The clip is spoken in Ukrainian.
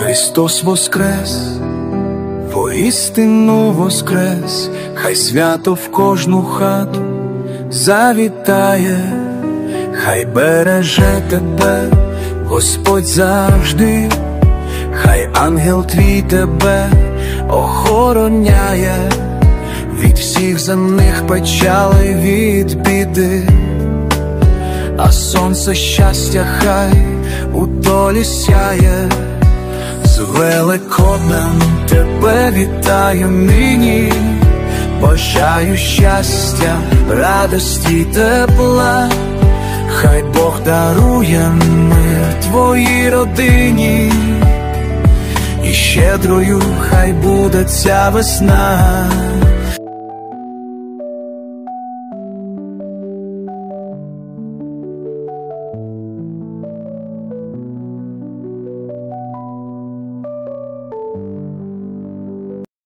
Христос воскрес, воістину воскрес, хай свято в кожну хату завітає, хай береже тебе Господь завжди, хай ангел твій тебе охороняє від всіх земних печалей, від біди. А сонце щастя хай у долі сяє. З Великоднем тебе вітаю нині, бажаю щастя, радості, тепла. Хай Бог дарує мир твоїй родині, і щедрою хай буде ця весна.